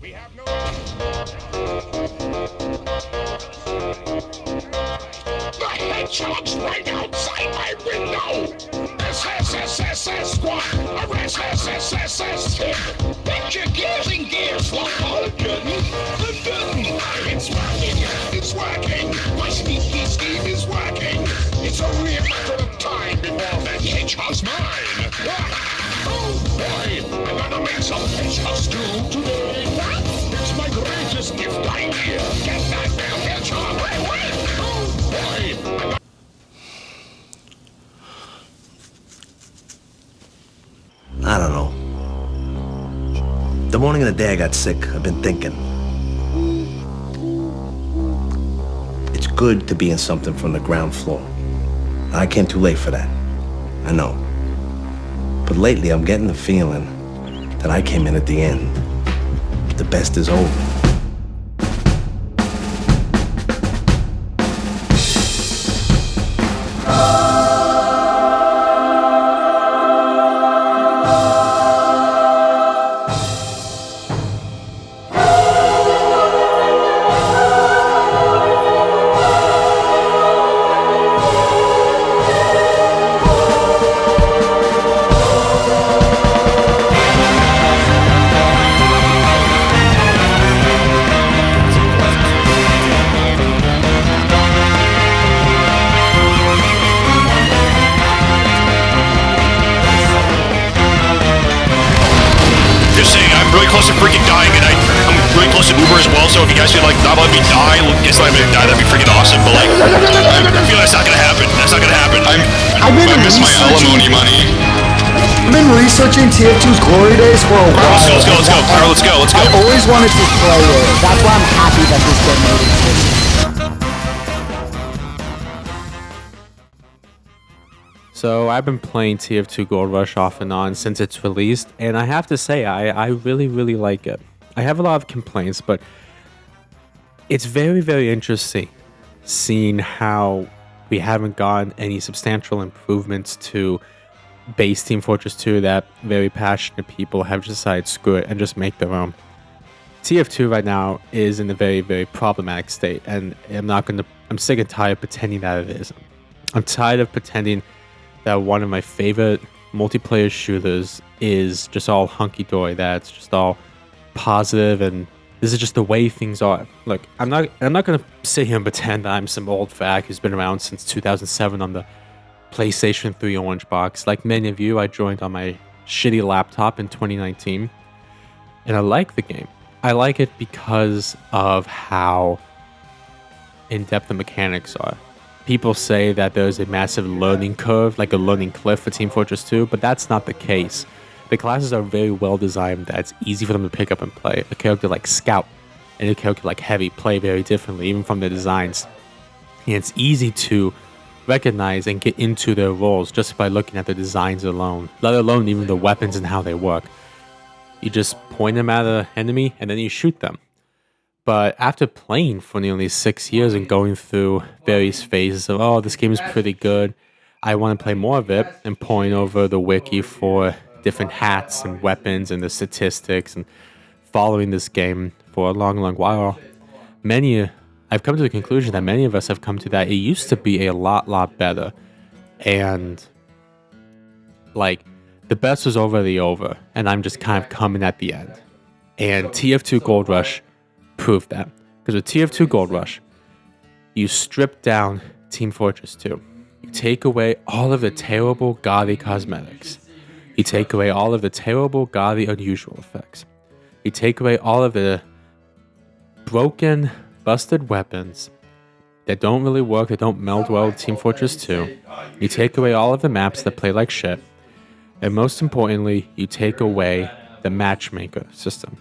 We have no. The hedgehog's right outside my window! SSSSS squad! Arrest SSSS tip! Put your gears in gear, Slowpoke! It's working! It's working! My sneaky scheme is working! It's only a matter of time before that hedgehog's mine! Oh boy! I'm gonna make some hedgehog stew today! What? It's my greatest gift idea! Get that damn hedgehog! Oh boy! I don't know. The morning of the day I got sick, I've been thinking. It's good to be in something from the ground floor. I came too late for that. I know. But lately I'm getting the feeling that I came in at the end. The best is over. Really close to freaking dying, and I'm really close to Uber as well, so if you guys could, like, not let me die, guess let me die, that'd be freaking awesome, but, like, I feel that's not gonna happen. That's not gonna happen. I miss my alimony money. I've been researching TF2's glory days for a while. Let's go. Carl, let's go. I always wanted to play it. That's why I'm happy that this game made it. So I've been playing TF2 Goldrush off and on since it's released, and I have to say I really, really like it. I have a lot of complaints, but it's very, very interesting seeing how we haven't gotten any substantial improvements to base Team Fortress 2 that very passionate people have decided screw it and just make their own. TF2 right now is in a very, very problematic state, and I'm sick and tired of pretending that it isn't. I'm tired of pretending that one of my favorite multiplayer shooters is just all hunky-dory, that's just all positive, and this is just the way things are. Look, I'm not gonna sit here and pretend that I'm some old fag who's been around since 2007 on the PlayStation 3 orange box. Like many of you, I joined on my shitty laptop in 2019, and I like the game. I like it because of how in-depth the mechanics are. People say that there's a massive learning curve, like a learning cliff for Team Fortress 2, but that's not the case. The classes are very well designed that it's easy for them to pick up and play. A character like Scout and a character like Heavy play very differently, even from their designs. And it's easy to recognize and get into their roles just by looking at the designs alone, let alone even the weapons and how they work. You just point them at an enemy and then you shoot them. But after playing for nearly 6 years and going through various phases of, oh, this game is pretty good, I want to play more of it, and poring over the wiki for different hats and weapons and the statistics and following this game for a long, long while, I've come to the conclusion that many of us have come to that it used to be a lot better. And, like, the best was already over, and I'm just kind of coming at the end. And TF2 Goldrush proved that. Because with TF2 Goldrush, you strip down Team Fortress 2. You take away all of the terrible, gaudy cosmetics. You take away all of the terrible, gaudy, unusual effects. You take away all of the broken, busted weapons that don't really work, that don't meld well with Team Fortress 2. You take away all of the maps that play like shit. And most importantly, you take away the matchmaker system.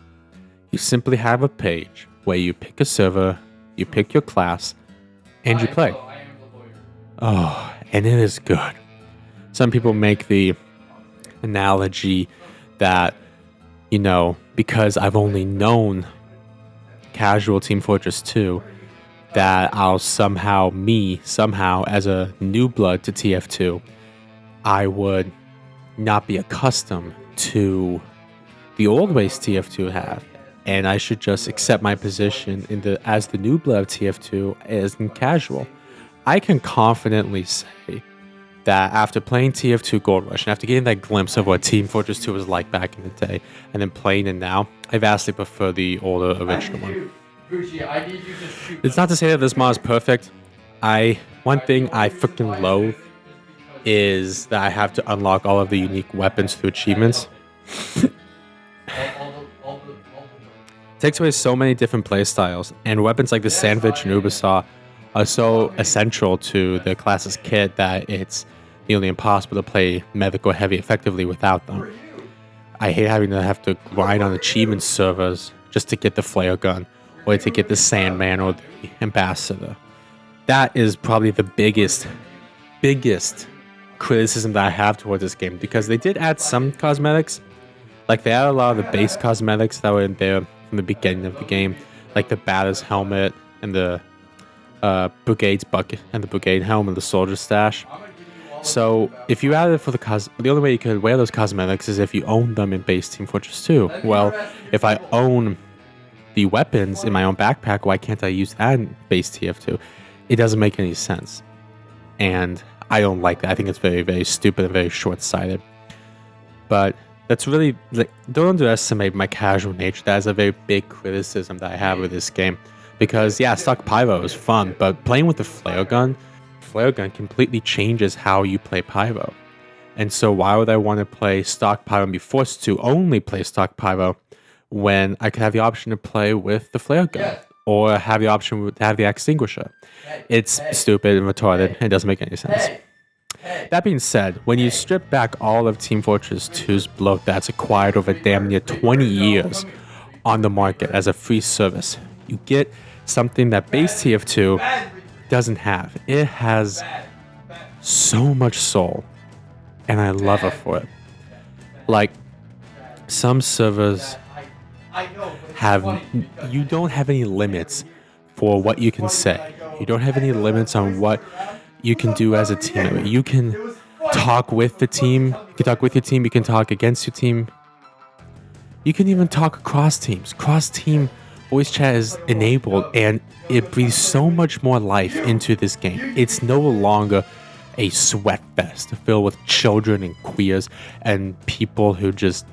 You simply have a page where you pick a server, you pick your class, and you play. Oh, and it is good. Some people make the analogy that, you know, because I've only known casual Team Fortress 2, that I'll somehow, as a new blood to TF2, I would not be accustomed to the old ways TF2 have. and I should just accept my position in the as the new blood of TF2 as in casual. I can confidently say that after playing TF2 Goldrush and after getting that glimpse of what Team Fortress 2 was like back in the day, and then playing it now, I vastly prefer the older original one. It's not to say that this mod is perfect. One thing I freaking loathe is that I have to unlock all of the unique weapons through achievements. Takes away so many different playstyles, and weapons like the Sandwich and Ubisaw are so essential to the class's kit that it's nearly impossible to play medical heavy effectively without them. I hate having to have to grind on achievement servers just to get the flare gun, or to get the Sandman or the Ambassador. That is probably the biggest criticism that I have towards this game, because they did add some cosmetics. Like, they added a lot of the base cosmetics that were in there from the beginning of the game, like the Batter's helmet and the Brigade's bucket and the Brigade helmet and the Soldier stash. So if you added it for the only way you could wear those cosmetics is if you own them in base Team Fortress 2. Well, if I own the weapons in my own backpack, why can't I use that in base TF2? It doesn't make any sense. And I don't like that. I think it's very, very stupid and very short-sighted. But that's really, don't underestimate my casual nature. That is a very big criticism that I have with this game. Because, yeah, stock Pyro is fun, but playing with the flare gun completely changes how you play Pyro. And so why would I want to play stock Pyro and be forced to only play stock Pyro when I could have the option to play with the flare gun? Or have the option to have the extinguisher? It's stupid and retarded. It doesn't make any sense. That being said, when you strip back all of Team Fortress 2's bloat that's acquired over damn near 20 years on the market as a free service, you get something that base TF2 doesn't have. It has so much soul, and I love it for it. Like, some servers you don't have any limits for what you can say. You don't have any limits on what you can do as a team. You can talk with the team, you can talk with your team, you can talk against your team. You can even talk across teams. Cross-team voice chat is enabled, and it breathes so much more life into this game. It's no longer a sweat fest filled with children and queers and people who just,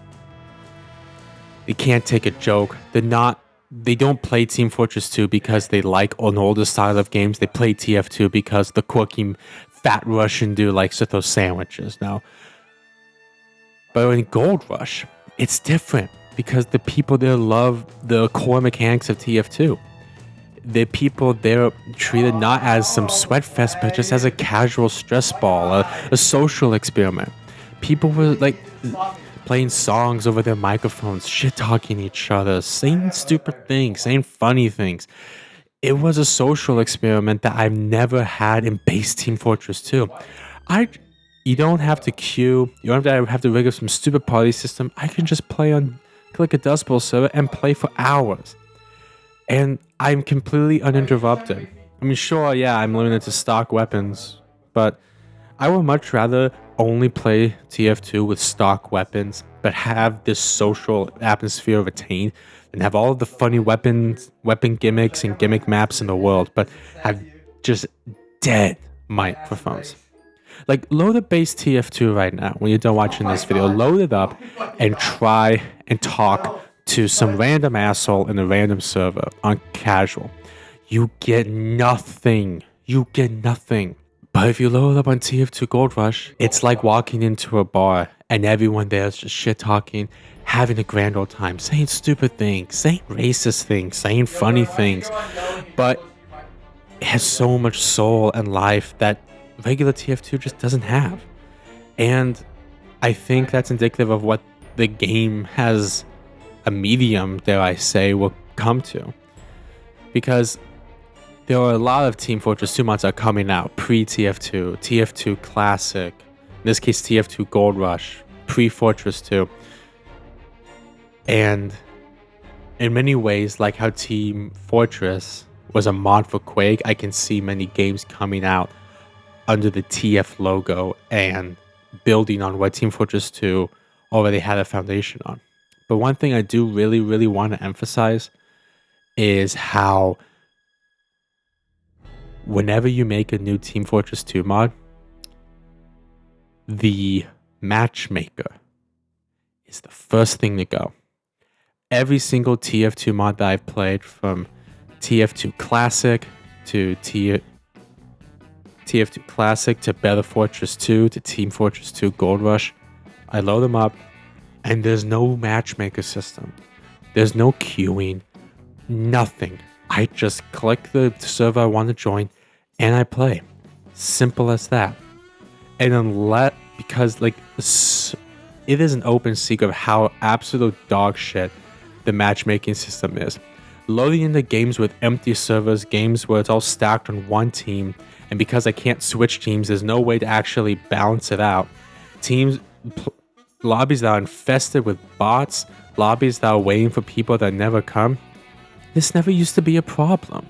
they can't take a joke. They don't play Team Fortress 2 because they like an older style of games. They play TF2 because the quirky fat Russian dude likes to throw sandwiches now. But in Gold Rush, it's different because the people there love the core mechanics of TF2. The people there treated not as some sweat fest, but just as a casual stress ball, a social experiment. People were like playing songs over their microphones, shit-talking each other, saying stupid things, saying funny things. It was a social experiment that I've never had in base Team Fortress 2. You don't have to queue, you don't have to rig up some stupid party system. I can just play on click a Dust Bowl server and play for hours. And I'm completely uninterrupted. I mean, sure, yeah, I'm limited to stock weapons, but I would much rather only play TF2 with stock weapons, but have this social atmosphere retained, and have all of the funny weapon gimmicks and gimmick maps in the world, but have just dead microphones. Like, load up base TF2 right now when you're done watching this video. Load it up and try and talk to some random asshole in a random server on casual. You get nothing. But if you load it up on TF2 Goldrush, it's like walking into a bar and everyone there is just shit talking, having a grand old time, saying stupid things, saying racist things, saying funny things. But it has so much soul and life that regular TF2 just doesn't have. And I think that's indicative of what the game has a medium, dare I say, will come to. Because there are a lot of Team Fortress 2 mods that are coming out pre-TF2, TF2 Classic, in this case TF2 Goldrush, pre-Fortress 2. And in many ways, like how Team Fortress was a mod for Quake, I can see many games coming out under the TF logo and building on what Team Fortress 2 already had a foundation on. But one thing I do really, really want to emphasize is how whenever you make a new Team Fortress 2 mod, the matchmaker is the first thing to go. Every single TF2 mod that I've played, from TF2 Classic to TF2 Classic to Better Fortress 2 to Team Fortress 2 Goldrush, I load them up, and there's no matchmaker system. There's no queuing, nothing. I just click the server I want to join, and I play. Simple as that. And because like it is an open secret of how absolute dog shit the matchmaking system is. Loading into games with empty servers, games where it's all stacked on one team, and because I can't switch teams, there's no way to actually balance it out. Lobbies that are infested with bots, lobbies that are waiting for people that never come. This never used to be a problem.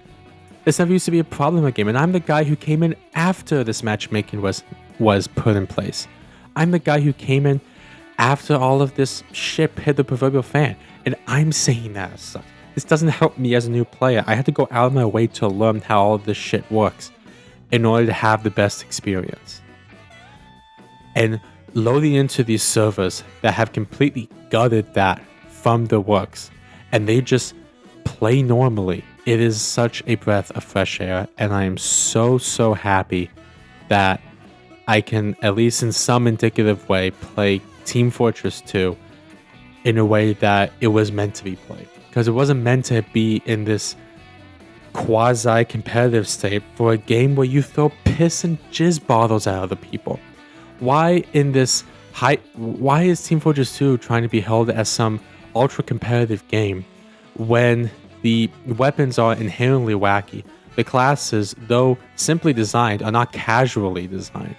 This never used to be a problem in the game, and I'm the guy who came in after this matchmaking was put in place. I'm the guy who came in after all of this shit hit the proverbial fan, and I'm saying that as such. This doesn't help me as a new player. I had to go out of my way to learn how all of this shit works in order to have the best experience. And loading into these servers that have completely gutted that from the works, and they just play normally. It is such a breath of fresh air, and I am so happy that I can, at least in some indicative way, play Team Fortress 2 in a way that it was meant to be played. Because it wasn't meant to be in this quasi-competitive state for a game where you throw piss and jizz bottles at other people. Why is Team Fortress 2 trying to be held as some ultra-competitive game when the weapons are inherently wacky? The classes, though simply designed, are not casually designed.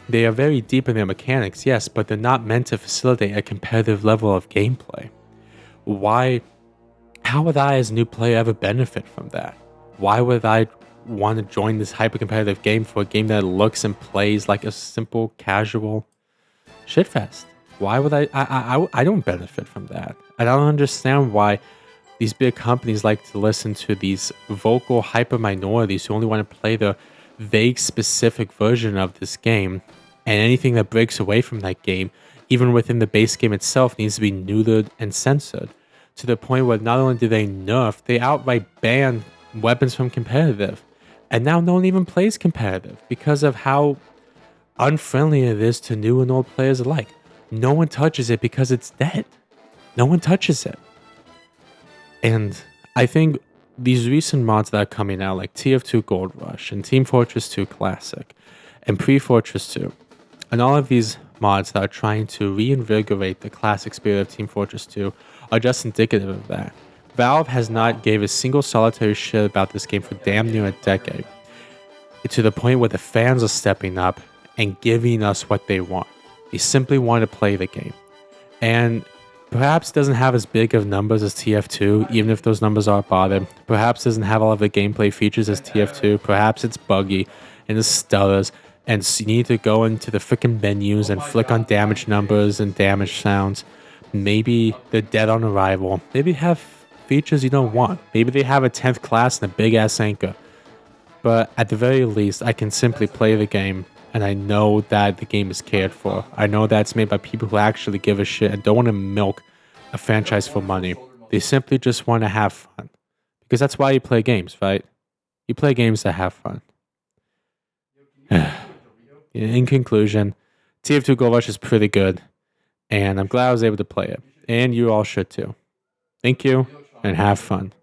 They are very deep in their mechanics, yes, but they're not meant to facilitate a competitive level of gameplay. How would I as a new player ever benefit from that? Why would I want to join this hyper-competitive game for a game that looks and plays like a simple, casual shitfest? Why would I don't benefit from that. I don't understand why these big companies like to listen to these vocal hyper minorities who only want to play the vague specific version of this game, and anything that breaks away from that game, even within the base game itself, needs to be neutered and censored, to the point where not only do they nerf, they outright ban weapons from competitive. And now no one even plays competitive because of how unfriendly it is to new and old players alike. No one touches it because it's dead. No one touches it. And I think these recent mods that are coming out, like TF2 Goldrush and Team Fortress 2 Classic and Pre-Fortress 2, and all of these mods that are trying to reinvigorate the classic spirit of Team Fortress 2 are just indicative of that. Valve has not gave a single solitary shit about this game for damn near a decade, to the point where the fans are stepping up and giving us what they want. They simply want to play the game. And perhaps doesn't have as big of numbers as TF2, even if those numbers are bottom. Perhaps doesn't have all of the gameplay features as TF2. Perhaps it's buggy and it stutters, and you need to go into the freaking menus and flick on damage numbers and damage sounds. Maybe they're dead on arrival. Maybe they have features you don't want. Maybe they have a 10th class and a big ass anchor. But at the very least, I can simply play the game, and I know that the game is cared for. I know that it's made by people who actually give a shit and don't want to milk a franchise for money. They simply just want to have fun. Because that's why you play games, right? You play games that have fun. In conclusion, TF2 Goldrush is pretty good, and I'm glad I was able to play it. And you all should too. Thank you, and have fun.